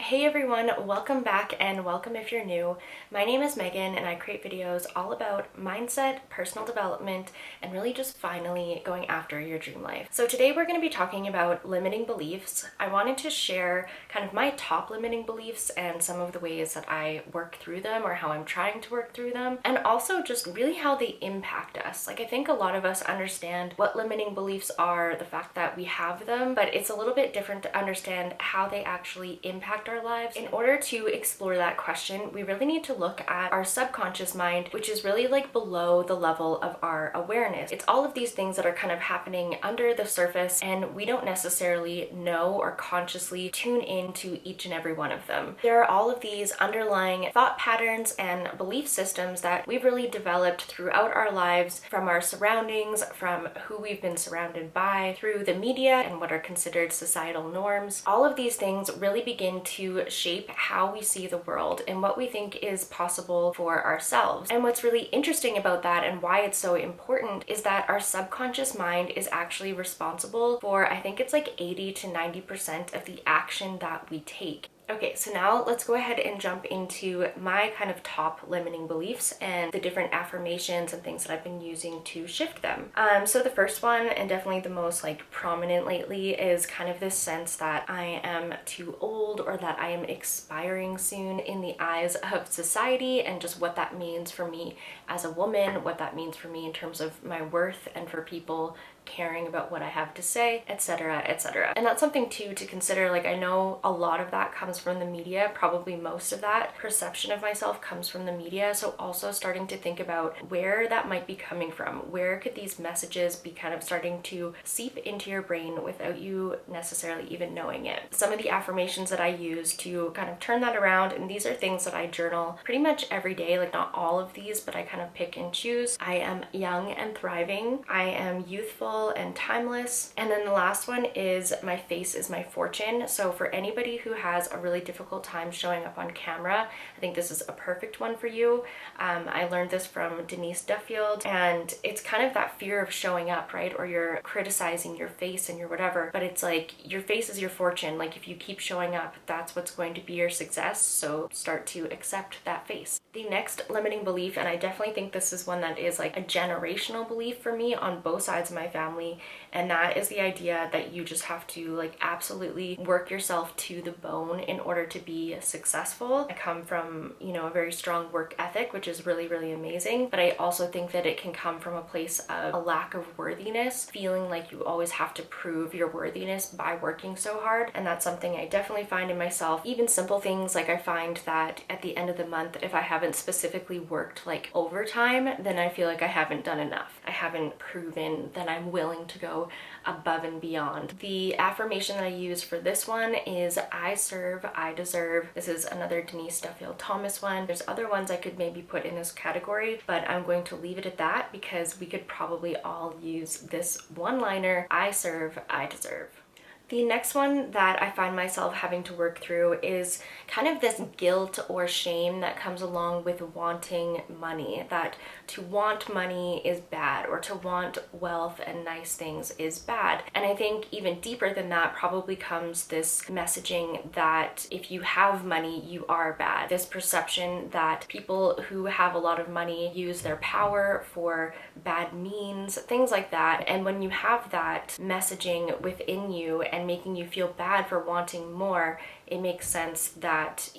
Hey everyone, welcome back and welcome if you're new. My name is Megan and I create videos all about mindset, personal development, and really just finally going after your dream life. So today we're going to be talking about limiting beliefs. I wanted to share kind of my top limiting beliefs and some of the ways that I work through them or how I'm trying to work through them, and also just really how they impact us. Like, I think a lot of us understand what limiting beliefs are, the fact that we have them, but it's a little bit different to understand how they actually impact our lives. In order to explore that question, we really need to look at our subconscious mind, which is really like below the level of our awareness. It's all of these things that are kind of happening under the surface, and we don't necessarily know or consciously tune into each and every one of them. There are all of these underlying thought patterns and belief systems that we've really developed throughout our lives, from our surroundings, from who we've been surrounded by, through the media and what are considered societal norms. All of these things really begin to shape how we see the world and what we think is possible for ourselves. And what's really interesting about that and why it's so important is that our subconscious mind is actually responsible for, I think it's like 80 to 90% of the action that we take. Okay, so now let's go ahead and jump into my kind of top limiting beliefs and the different affirmations and things that I've been using to shift them. So the first one, and definitely the most like prominent lately, is kind of this sense that I am too old or that I am expiring soon in the eyes of society, and just what that means for me as a woman, what that means for me in terms of my worth and for people caring about what I have to say, etc., etc. And that's something too to consider. Like, I know a lot of that comes from the media, probably most of that perception of myself comes from the media. So also starting to think about where that might be coming from. Where could these messages be kind of starting to seep into your brain without you necessarily even knowing it? Some of the affirmations that I use to kind of turn that around, and these are things that I journal pretty much every day, like not all of these, but I kind of pick and choose. I am young and thriving. I am youthful and timeless. And then the last one is my face is my fortune. So for anybody who has a really difficult time showing up on camera, I think this is a perfect one for you. I learned this from Denise Duffield, and it's kind of that fear of showing up, right? Or you're criticizing your face and your whatever, but it's like your face is your fortune. Like, if you keep showing up, that's what's going to be your success. So start to accept that face. The next limiting belief, and I definitely think this is one that is like a generational belief for me on both sides of my family, and that is the idea that you just have to like absolutely work yourself to the bone in order to be successful. I come from, a very strong work ethic, which is really, really amazing, but I also think that it can come from a place of a lack of worthiness, feeling like you always have to prove your worthiness by working so hard. And that's something I definitely find in myself. Even simple things, like I find that at the end of the month, if I haven't specifically worked like overtime, then I feel like I haven't done enough. I haven't proven that I'm willing to go above and beyond. The affirmation that I use for this one is I serve, I deserve. This is another Denise Duffield Thomas one. There's other ones I could maybe put in this category, but I'm going to leave it at that because we could probably all use this one-liner, I serve, I deserve. The next one that I find myself having to work through is kind of this guilt or shame that comes along with wanting money, that to want money is bad, or to want wealth and nice things is bad. And I think even deeper than that probably comes this messaging that if you have money, you are bad. This perception that people who have a lot of money use their power for bad means, things like that. And when you have that messaging within you and making you feel bad for wanting more, it makes sense that,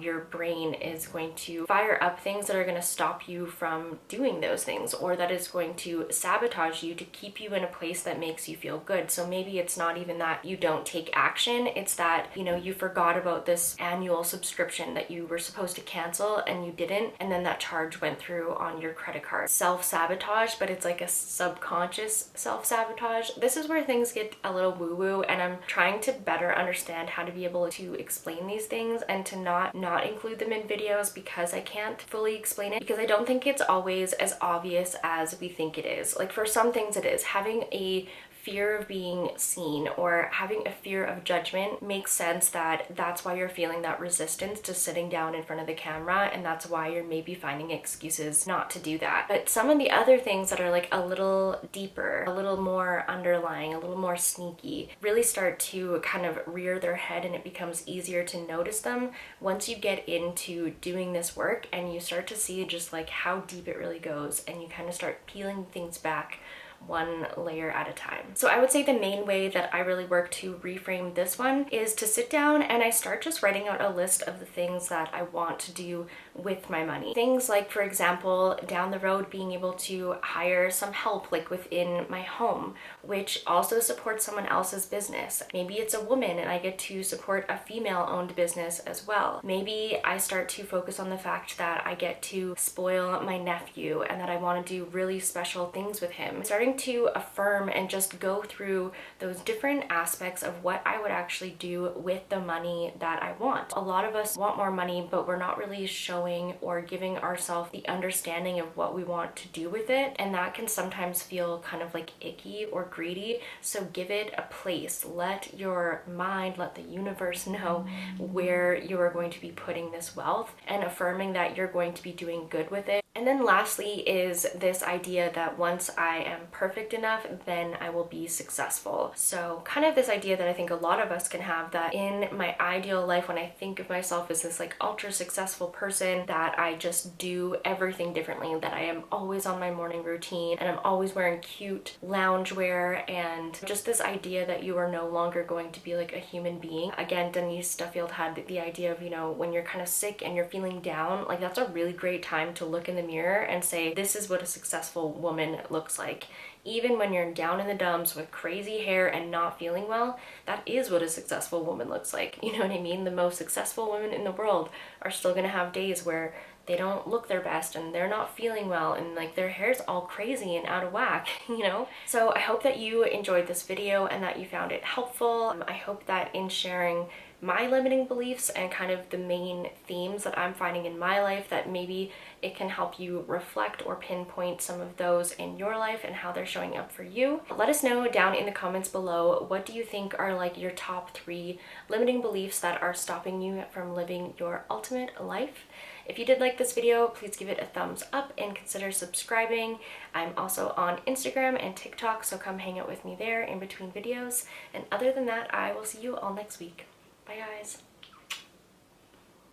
your brain is going to fire up things that are going to stop you from doing those things, or that is going to sabotage you to keep you in a place that makes you feel good. So maybe it's not even that you don't take action, it's that, you forgot about this annual subscription that you were supposed to cancel and you didn't, and then that charge went through on your credit card. Self-sabotage, but it's like a subconscious self-sabotage. This is where things get a little woo-woo, and I'm trying to better understand how to be able to explain these things and to not include them in videos because I can't fully explain it, because I don't think it's always as obvious as we think it is. Like, for some things it is. Having a fear of being seen or having a fear of judgment, makes sense that that's why you're feeling that resistance to sitting down in front of the camera, and that's why you're maybe finding excuses not to do that. But some of the other things that are like a little deeper, a little more underlying, a little more sneaky, really start to kind of rear their head, and it becomes easier to notice them once you get into doing this work and you start to see just like how deep it really goes, and you kind of start peeling things back one layer at a time. So I would say the main way that I really work to reframe this one is to sit down and I start just writing out a list of the things that I want to do with my money. Things like, for example, down the road being able to hire some help like within my home, which also supports someone else's business. Maybe it's a woman and I get to support a female-owned business as well. Maybe I start to focus on the fact that I get to spoil my nephew and that I want to do really special things with him. Starting to affirm and just go through those different aspects of what I would actually do with the money that I want. A lot of us want more money, but we're not really showing or giving ourselves the understanding of what we want to do with it, and that can sometimes feel kind of like icky or greedy. So give it a place. Let your mind, let the universe know where you are going to be putting this wealth, and affirming that you're going to be doing good with it. And then lastly is this idea that once I am perfect enough, then I will be successful. So kind of this idea that I think a lot of us can have, that in my ideal life, when I think of myself as this like ultra successful person, that I just do everything differently, that I am always on my morning routine and I'm always wearing cute loungewear, and just this idea that you are no longer going to be like a human being. Again, Denise Duffield had the idea of, you know, when you're kind of sick and you're feeling down, like that's a really great time to look in the mirror and say, this is what a successful woman looks like. Even when you're down in the dumps with crazy hair and not feeling well, that is what a successful woman looks like. You know what I mean? The most successful women in the world are still gonna have days where they don't look their best and they're not feeling well and like their hair's all crazy and out of whack, you know? So I hope that you enjoyed this video and that you found it helpful. I hope that in sharing my limiting beliefs and kind of the main themes that I'm finding in my life, that maybe it can help you reflect or pinpoint some of those in your life and how they're showing up for you. Let us know down in the comments below, what do you think are like your top 3 limiting beliefs that are stopping you from living your ultimate life? If you did like this video, please give it a thumbs up and consider subscribing. I'm also on Instagram and TikTok, so come hang out with me there in between videos. And other than that, I will see you all next week. Bye guys.